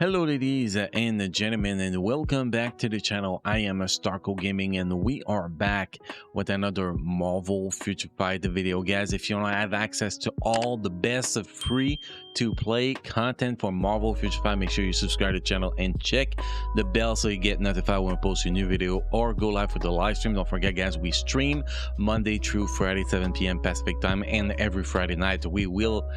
Hello ladies and gentlemen, and welcome back to the channel. I am Starco Gaming and we are back with another Marvel Future Fight video. Guys, if you want to have access to all the best free to play content for Marvel Future Fight, make sure you subscribe to the channel and check the bell so you get notified when I post a new video or go live for the live stream. Don't forget guys, we stream Monday through Friday 7 p.m. Pacific time, and every Friday night we will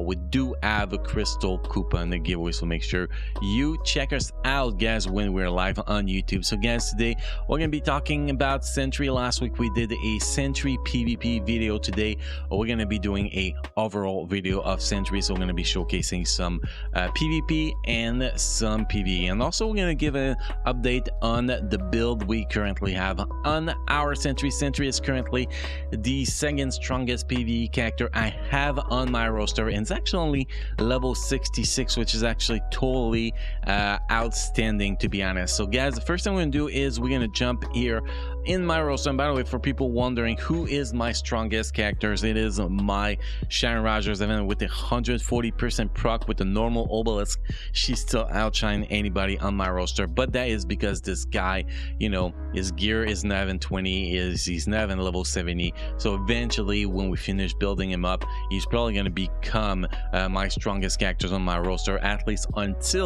we do have a crystal coupon giveaway, so make sure you check us out guys when we're live on YouTube. So guys, today we're gonna be talking about Sentry. Last week we did a Sentry PvP video. Today we're gonna be doing a overall video of Sentry, so we're gonna be showcasing some PvP and some PvE, and also we're gonna give an update on the build we currently have on our Sentry. Sentry is currently the second strongest PvE character I have on my roster, and it's actually only level 66, which is actually totally outstanding, to be honest. So guys, the first thing we're gonna do is we're gonna jump here in my roster. And by the way, for people wondering who is my strongest characters, it is my Sharon Rogers event with 140% proc with the normal obelisk. She still outshine anybody on my roster, but that is because this guy, you know, his gear is now in 20, he's now in level 70. So eventually when we finish building him up, he's probably going to become my strongest characters on my roster, at least until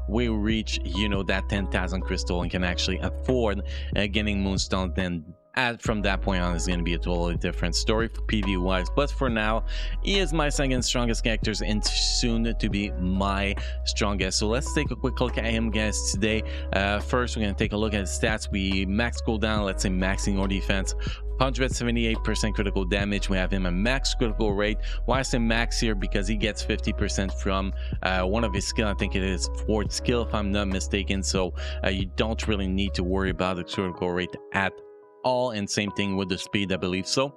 we reach, you know, that 10,000 crystal and can actually afford getting moonstone. Then from that point on, it's going to be a totally different story for PvE wise. But for now, he is my second strongest characters and soon to be my strongest. So let's take a quick look at him guys today. First, we're going to take a look at his stats. We max cooldown, let's say maxing our defense, 178% critical damage. We have him a max critical rate. Why I say max here? Because he gets 50% from one of his skill. I think it is fourth skill if I'm not mistaken. So you don't really need to worry about the critical rate at all, and same thing with the speed, I believe. So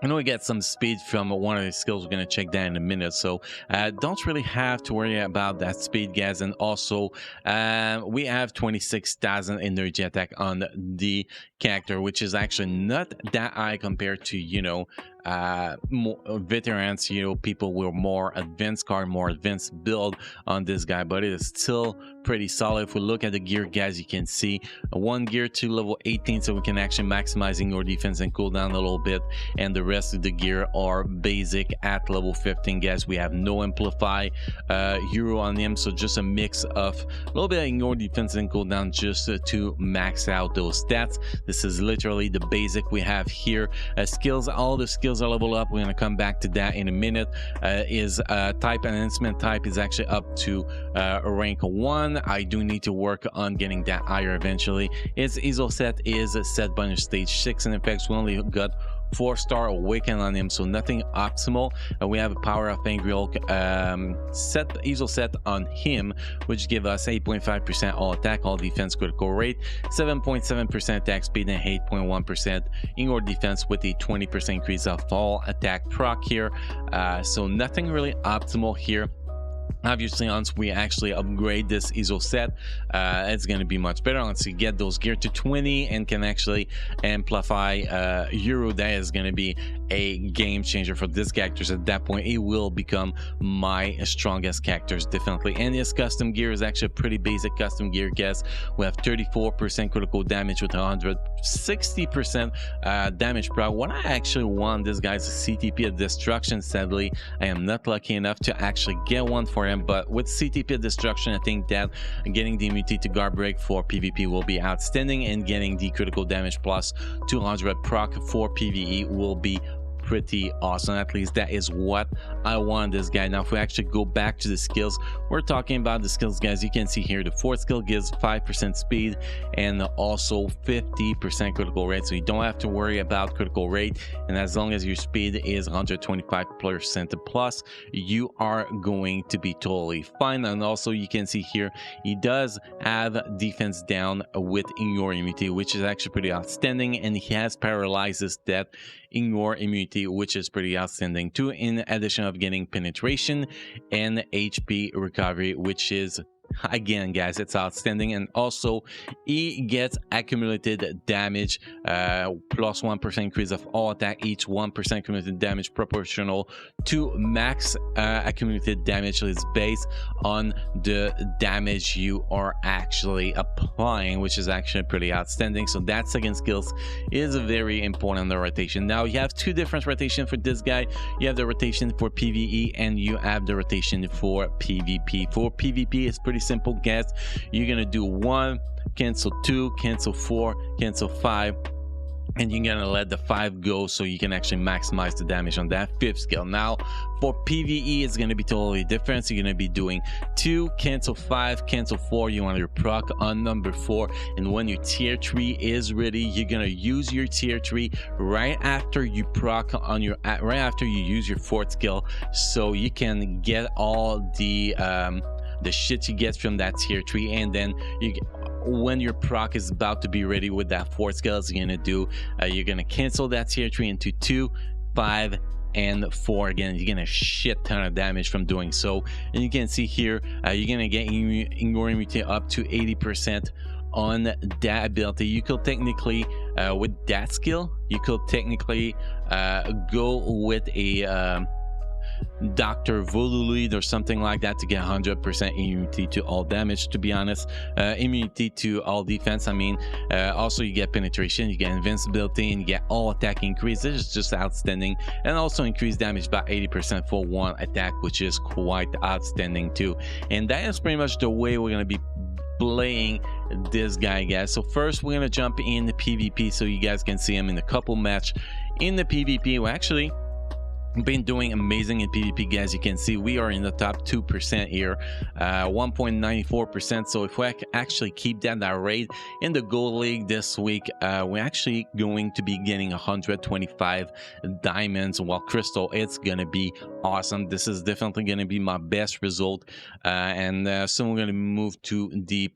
I know we get some speed from one of his skills. We're going to check that in a minute. So don't really have to worry about that speed guys. And also we have 26,000 energy attack on the character, which is actually not that high compared to, you know, more veterans, you know, people with more advanced card, more advanced build on this guy, but it is still pretty solid. If we look at the gear guys, you can see one gear to level 18, so we can actually maximizing your defense and cooldown a little bit, and the rest of the gear are basic at level 15 guys. We have no amplify hero on him, so just a mix of a little bit of ignore defense and cooldown just to max out those stats. This is literally the basic we have here. Skills, all the skills are level up. We're going to come back to that in a minute. Is type enhancement type is actually up to rank 1. I do need to work on getting that higher eventually. Its ISO set is set by stage 6, and in fact we only got 4-star awaken on him, so nothing optimal. We have a power of Angry Hulk set ISO set on him, which give us 8.5% all attack, all defense critical rate, 7.7% attack speed, and 8.1% indoor defense with a 20% increase of all attack proc here. So nothing really optimal here. Obviously, once we actually upgrade this ISO set, it's going to be much better. Once you get those gear to 20 and can actually amplify Euro, that is going to be a game changer for this characters. At that point, it will become my strongest characters, definitely. And his custom gear is actually a pretty basic custom gear, guys. We have 34% critical damage with 160% damage per hour. What I actually want this guy's CTP of destruction. Sadly, I am not lucky enough to actually get one for him, but with CTP destruction, I think that getting the immunity to guard break for PvP will be outstanding, and getting the critical damage plus 200 proc for PvE will be pretty awesome. At least that is what I want this guy. Now if we actually go back to the skills, we're talking about the skills guys. You can see here the fourth skill gives 5% speed and also 50% critical rate, so you don't have to worry about critical rate, and as long as your speed is 125% plus, you are going to be totally fine. And also you can see here he does have defense down with ignore immunity, which is actually pretty outstanding, and he has paralyzes that ignore immunity, which is pretty outstanding too, in addition of getting penetration and HP recovery, which is again, guys, it's outstanding. And also he gets accumulated damage, plus 1% increase of all attack, each 1% accumulated damage proportional to max accumulated damage is based on the damage you are actually applying, which is actually pretty outstanding. So that second skills is very important on the rotation. Now you have two different rotation for this guy. You have the rotation for PvE and you have the rotation for PvP. For PvP, it's pretty simple, guys. You're gonna do 1, cancel 2, cancel 4, cancel 5, and you're gonna let the 5 go so you can actually maximize the damage on that 5th skill. Now for PvE, it's gonna be totally different. So you're gonna be doing 2, cancel 5, cancel 4. You want your proc on number 4, and when your tier 3 is ready, you're gonna use your tier 3 right after you proc on your right after you use your 4th skill, so you can get all the shit you get from that tier 3. And then when your proc is about to be ready with that 4th skill, you're gonna cancel that tier 3 into 2, 5 and 4. Again, you're gonna shit ton of damage from doing so. And you can see here, you're gonna get ignore immunity up to 80% on that ability. You could technically with that skill, you could technically go with a Dr. Volulid or something like that to get 100% immunity to all damage, to be honest. Immunity to all defense, I mean. Also, you get penetration, you get invincibility, and you get all attack increase. This is just outstanding. And also increase damage by 80% for 1 attack, which is quite outstanding too. And that is pretty much the way we're going to be playing this guy, guys. So first, we're going to jump in the PvP so you guys can see him in a couple match. In the PvP, well, actually, been doing amazing in PvP, guys. You can see we are in the top 2% here, 1.94%. So if we actually keep that rate in the gold league this week, we're actually going to be getting 125 diamonds, while crystal, it's gonna be awesome. This is definitely gonna be my best result, and soon we're gonna move to the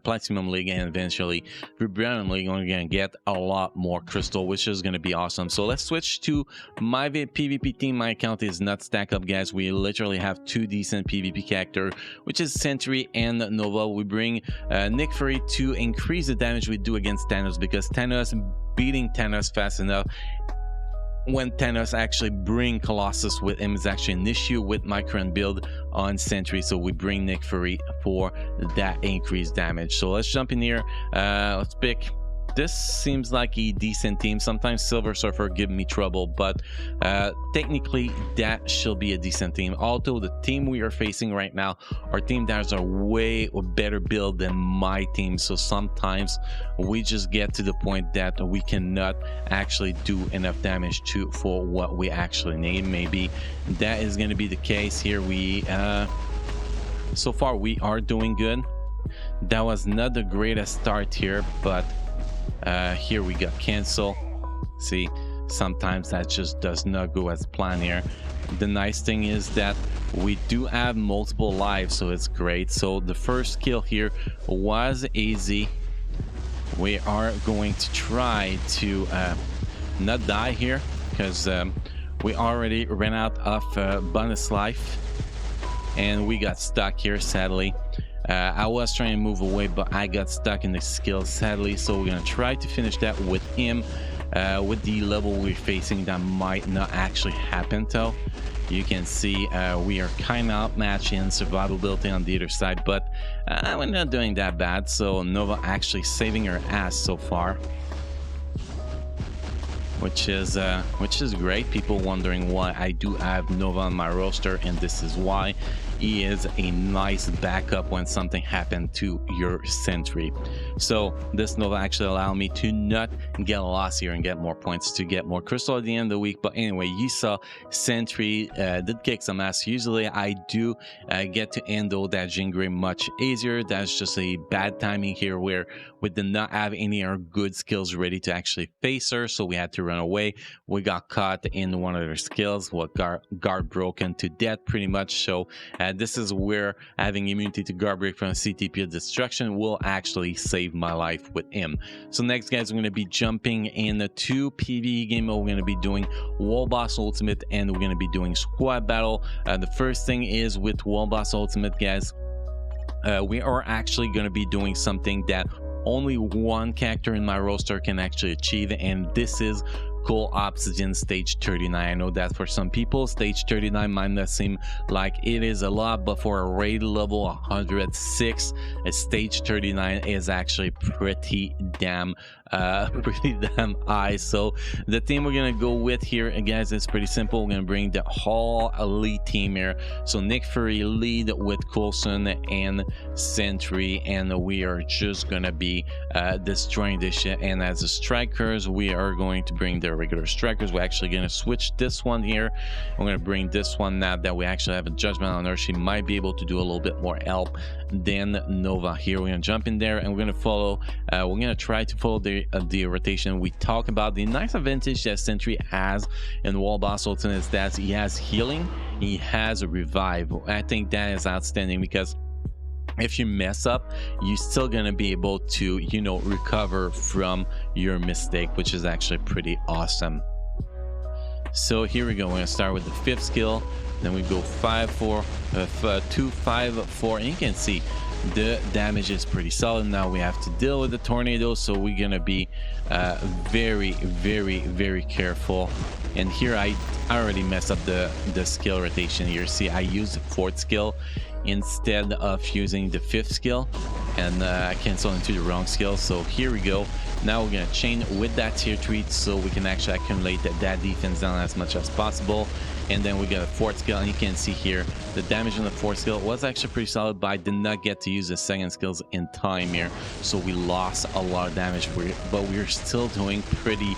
platinum league, and eventually for bronze league we're gonna get a lot more crystal, which is gonna be awesome. So let's switch to my PvP team. My account is not stacked up, guys. We literally have 2 decent PvP characters, which is Sentry and Nova. We bring Nick Fury to increase the damage we do against Thanos, because beating Thanos fast enough, when Thanos actually bring Colossus with him, is actually an issue with my current build on Sentry. So we bring Nick Fury for that increased damage. So let's jump in here. Let's pick. This seems like a decent team. Sometimes Silver Surfer give me trouble, but technically that should be a decent team. Although the team we are facing right now are team that are way better build than my team. So sometimes we just get to the point that we cannot actually do enough damage for what we actually need. Maybe that is going to be the case here. So far we are doing good. That was not the greatest start here, but here we got cancel. See, sometimes that just does not go as planned here. The nice thing is that we do have multiple lives, so it's great. So the first kill here was easy. We are going to try to not die here, because we already ran out of bonus life and we got stuck here, sadly. I was trying to move away, but I got stuck in the skill, sadly. So we're gonna try to finish that with him. With the level we're facing, that might not actually happen though. You can see we are kind of outmatched in survivability on the other side, but we're not doing that bad. So Nova actually saving her ass so far, which is great. People wondering why I do have Nova on my roster, and this is why. He is a nice backup when something happened to your Sentry. So this Nova actually allowed me to not get lost here and get more points, to get more crystal at the end of the week. But anyway, you saw Sentry did kick some ass. Usually I do get to handle that Jean Grey much easier. That's just a bad timing here, where we did not have any of our good skills ready to actually face her, so we had to run away. We got caught in one of her skills, what guard broken to death pretty much. So this is where having immunity to guard break from CTP destruction will actually save my life with him. So next, guys, we're going to be jumping in the 2 PvE game mode. We're going to be doing Wall Boss Ultimate, and we're going to be doing Squad Battle. The first thing is with Wall Boss Ultimate, guys, we are actually going to be doing something that only one character in my roster can actually achieve, and this is Cool Obsidian stage 39. I know that for some people stage 39 might not seem like it is a lot, but for a raid level 106, a stage 39 is actually pretty damn high. So the team we're gonna go with here, guys, is pretty simple. We're gonna bring the whole elite team here. So Nick Fury lead with Coulson and Sentry, and we are just gonna be destroying this shit. And as the strikers, we are going to bring the regular strikers. We're actually going to switch this one here. We're going to bring this one now that we actually have a judgment on her. She might be able to do a little bit more help than Nova here. We're going to jump in there and we're going to follow. We're going to try to follow the rotation. We talk about the nice advantage that Sentry has in Wall Boss Ultimate is that he has healing, he has a revive. I think that is outstanding because if you mess up, you're still gonna be able to, you know, recover from your mistake, which is actually pretty awesome. So here we go. We're gonna start with the 5th skill, then we go 5-4, 2-5-4, and you can see the damage is pretty solid. Now we have to deal with the tornado, so we're gonna be very careful. And here I already messed up the skill rotation here. See, I used the 4th skill instead of using the 5th skill, and I canceled into the wrong skill. So here we go. Now we're gonna chain with that tier 3 so we can actually accumulate that defense down as much as possible. And then we got a 4th skill, and you can see here the damage on the 4th skill was actually pretty solid, but I did not get to use the 2nd skills in time here, so we lost a lot of damage, but we're still doing pretty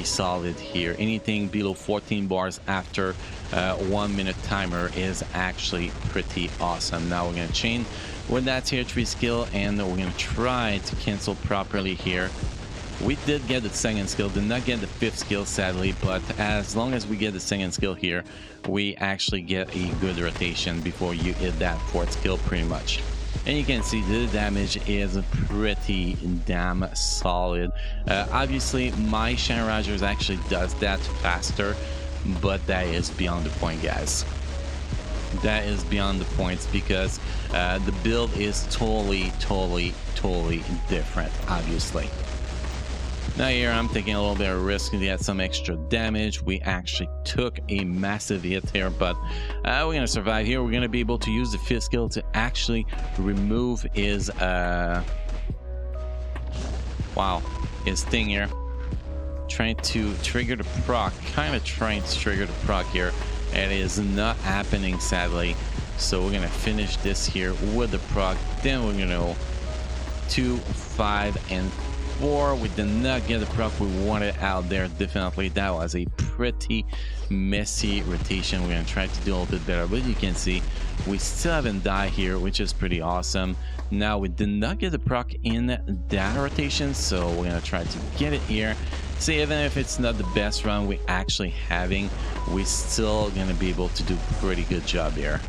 solid here. Anything below 14 bars after 1 minute timer is actually pretty awesome. Now we're gonna chain with that tier 3 skill, and we're gonna try to cancel properly here. We did get the 2nd skill, did not get the 5th skill sadly, but as long as we get the 2nd skill here, we actually get a good rotation before you hit that 4th skill pretty much. And you can see the damage is pretty damn solid. Obviously my Shine Rogers actually does that faster, but that is beyond the point, guys. That is beyond the points because the build is totally different, obviously. Now here I'm taking a little bit of risk to get some extra damage. We actually took a massive hit here, but we're gonna survive here. We're gonna be able to use the 5th skill to actually remove his his thing here. Trying to trigger the proc, trying to trigger the proc here. It is not happening sadly. So we're gonna finish this here with the proc. Then we're gonna go 2, 5, and 4. We did not get the proc we wanted out there. Definitely that was a pretty messy rotation. We're gonna try to do a little bit better, but you can see we still haven't died here, which is pretty awesome. Now we did not get the proc in that rotation, so we're gonna try to get it here. See, even if it's not the best run we actually having, we still gonna be able to do a pretty good job here.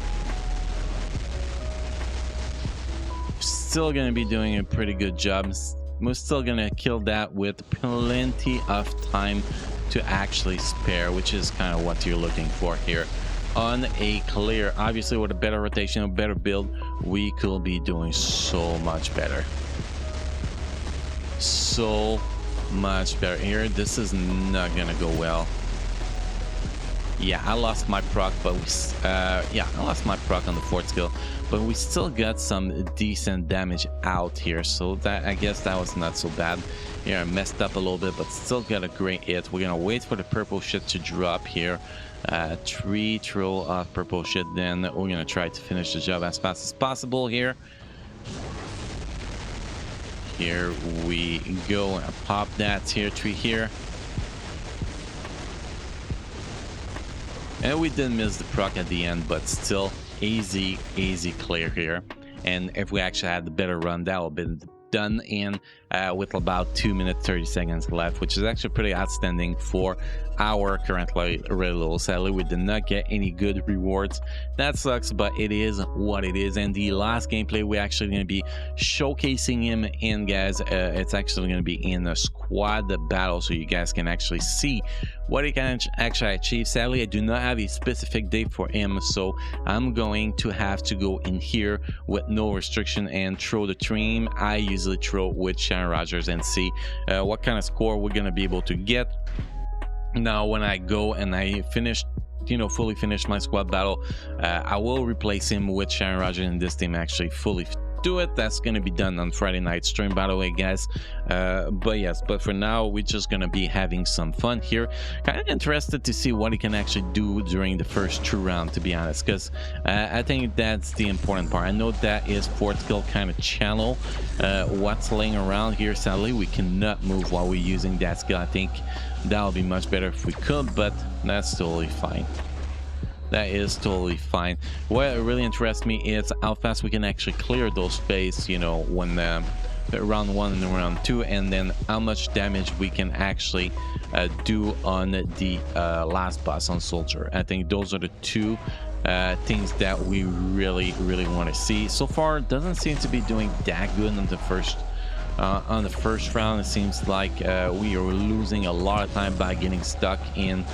Still gonna be doing a pretty good job. We're still gonna kill that with plenty of time to actually spare, which is kind of what you're looking for here on a clear. Obviously with a better rotation, a better build, we could be doing so much better, so much better here. This is not gonna go well. Yeah, I lost my proc, but I lost my proc on the 4th skill, but we still got some decent damage out here, so that, I guess that was not so bad. Here I messed up a little bit, but still got a great hit. We're gonna wait for the purple shit to drop here. 3 troll of purple shit, then we're gonna try to finish the job as fast as possible here. Here we go, and pop that tier 3 here. And we did miss the proc at the end, but still easy clear here. And if we actually had the better run, that would have been done in with about 2 minutes 30 seconds left, which is actually pretty outstanding for our currently really low. Sadly, we did not get any good rewards. That sucks, but it is what it is. And the last gameplay we're actually going to be showcasing him in, guys, it's actually going to be in a squad battle, so you guys can actually see what he can actually achieve. Sadly, I do not have a specific date for him, so I'm going to have to go in here with no restriction and throw the stream I usually throw with Sharon Rogers and see what kind of score we're going to be able to get. Now, when I go and I finish, fully finish my squad battle, I will replace him with Sharon Rogers, and this team actually fully do it. That's going to be done on Friday night stream, by the way, guys. But for now, we're just going to be having some fun here. Kind of interested to see what he can actually do during the first 2 rounds, to be honest, because I think that's the important part. I know that is fourth skill kind of channel. What's laying around here, sadly, we cannot move while we're using that skill. I think that would be much better if we could, but that's totally fine. That is totally fine. What really interests me is how fast we can actually clear those space, when round 1 and round 2, and then how much damage we can actually do on the last boss on Soldier. I think those are the 2 things that we really want to see. So far, it doesn't seem to be doing that good on the first round. It seems like we are losing a lot of time by getting stuck in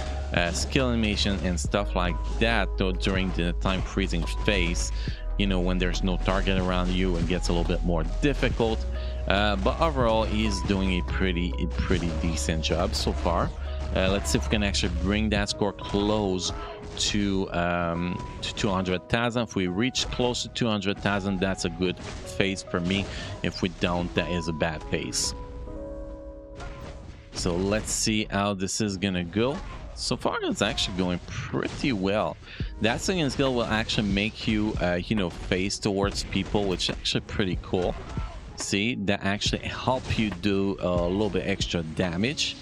skill animation and stuff like that, though, during the time freezing phase, when there's no target around you, it gets a little bit more difficult, but overall he's doing a pretty decent job so far. Let's see if we can actually bring that score close to 200,000. If we reach close to 200,000, that's a good phase for me. If we don't, that is a bad phase. So let's see how this is gonna go. So far, it's actually going pretty well. That second skill will actually make you, face towards people, which is actually pretty cool. See, that actually help you do a little bit extra damage.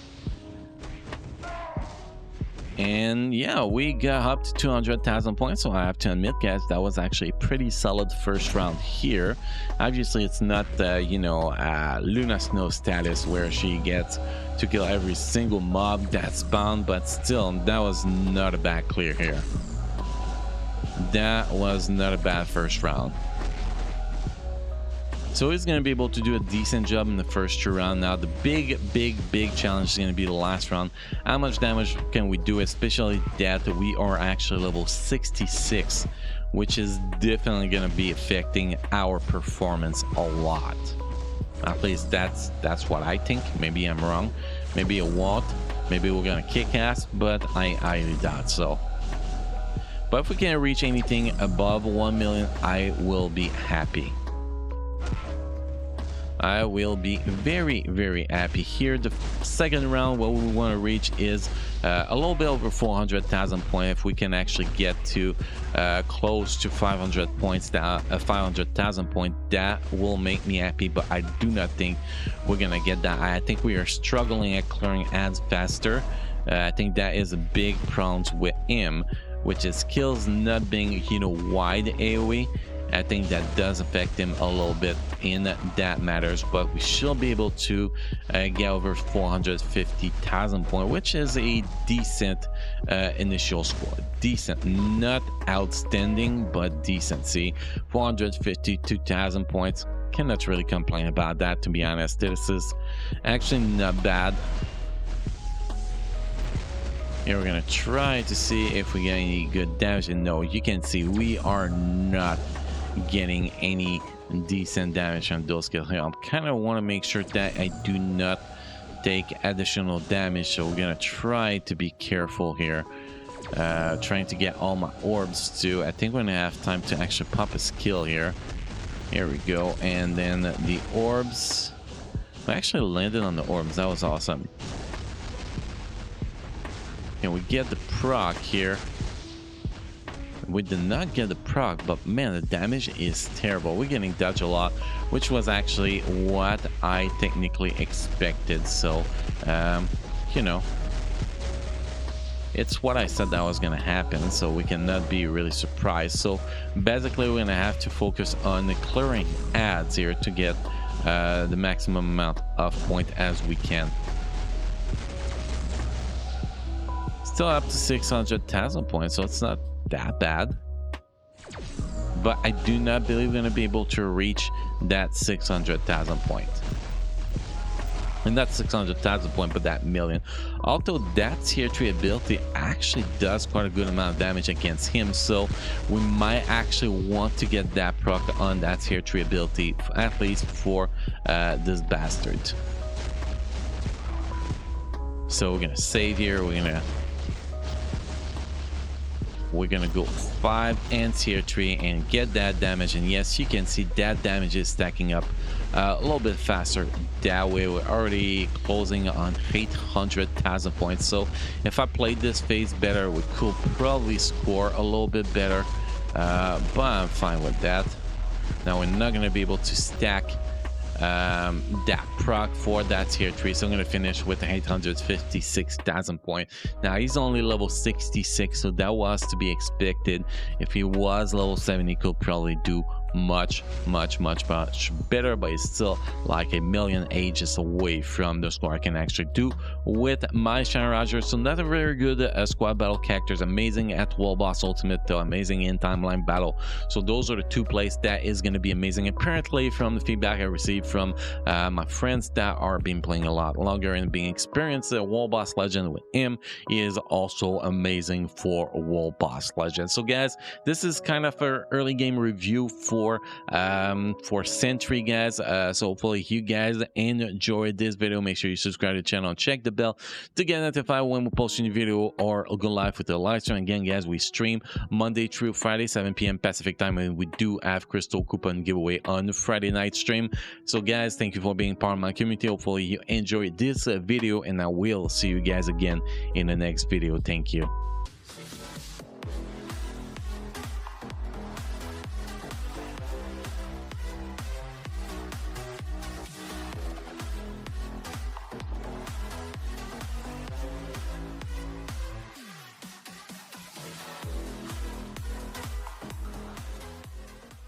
And yeah, we got up to 200,000 points, so I have to admit, guys, that was actually a pretty solid first round here. Obviously, it's not Luna Snow status where she gets to kill every single mob that's spawned, but still, that was not a bad clear here. That was not a bad first round. So he's going to be able to do a decent job in the first 2 rounds. Now the big challenge is going to be the last round. How much damage can we do, especially that we are actually level 66, which is definitely going to be affecting our performance a lot. At least that's what I think. Maybe I'm wrong, maybe it won't, maybe we're going to kick ass, but I highly doubt so. But if we can reach anything above 1 million, I will be happy. I will be very happy. Here, the second round, what we want to reach is a little bit over 400,000 points. If we can actually get to close to 500 points, 500,000 points, that will make me happy. But I do not think we're gonna get that. I think we are struggling at clearing ads faster. I think that is a big problem with him, which is skills not being wide AoE. I think that does affect him a little bit in that matters, but we should be able to get over 450,000 points, which is a decent initial score. Decent, not outstanding, but decent. See, 452,000 points. Cannot really complain about that, to be honest. This is actually not bad. Here we're gonna try to see if we get any good damage, and no, you can see we are not getting any decent damage on those skills here. I kind of want to make sure that I do not take additional damage, so we're gonna try to be careful here, trying to get all my orbs too. I think we're gonna have time to actually pop a skill here. Here we go, and then the orbs. I actually landed on the orbs. That was awesome. And we get the proc here. We did not get the proc, but man, the damage is terrible. We're getting dodge a lot, which was actually what I technically expected. So, it's what I said that was going to happen, so we cannot be really surprised. So basically, we're going to have to focus on the clearing ads here to get the maximum amount of point as we can. Still up to 600,000 points, so it's not that bad. But I do not believe we're going to be able to reach that 600,000 points. And that's 600,000 points, but that million. Although that tier 3 ability actually does quite a good amount of damage against him, so we might actually want to get that proc on that tier 3 ability, at least for this bastard. So we're gonna save here. We're gonna go 5 and tier 3 and get that damage. And yes, you can see that damage is stacking up a little bit faster that way. We're already closing on 800,000 points, so if I played this phase better, we could probably score a little bit better, but I'm fine with that. Now we're not going to be able to stack that proc for that tier 3, so I'm going to finish with 856,000 points. Now he's only level 66, so that was to be expected. If he was level 70, he could probably do much better, but it's still like a million ages away from the score I can actually do with my Shine Roger. So not a very good squad battle characters, amazing at World Boss Ultimate though, amazing in timeline battle. So those are the two plays that is going to be amazing. Apparently from the feedback I received from my friends that are been playing a lot longer and being experienced at World Boss Legend with him, is also amazing for World Boss Legend. So guys, this is kind of an early game review for Sentry, guys. So hopefully you guys enjoyed this video. Make sure you subscribe to the channel and check the bell to get notified when we post a new video or go live with the live stream. Again, guys, we stream Monday through Friday 7 p.m. Pacific time, and we do have crystal coupon giveaway on Friday night stream. So guys, thank you for being part of my community. Hopefully you enjoyed this video, and I will see you guys again in the next video. Thank you.